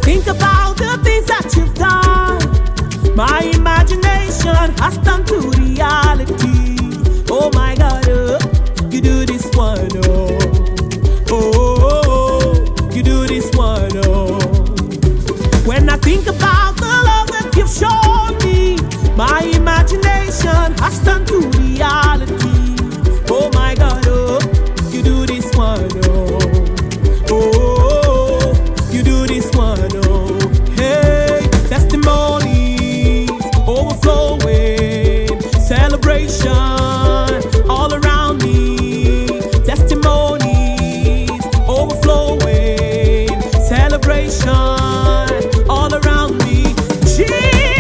think about the things that you've done, my imagination has turned to reality. Oh my God, you do this one, oh. Oh, you do this one, oh. When I think about the love that you've shown me, my imagination has turned to reality. Oh my God, oh, you do this one, oh. Oh, you do this one, oh. Hey, testimonies overflowing, celebration.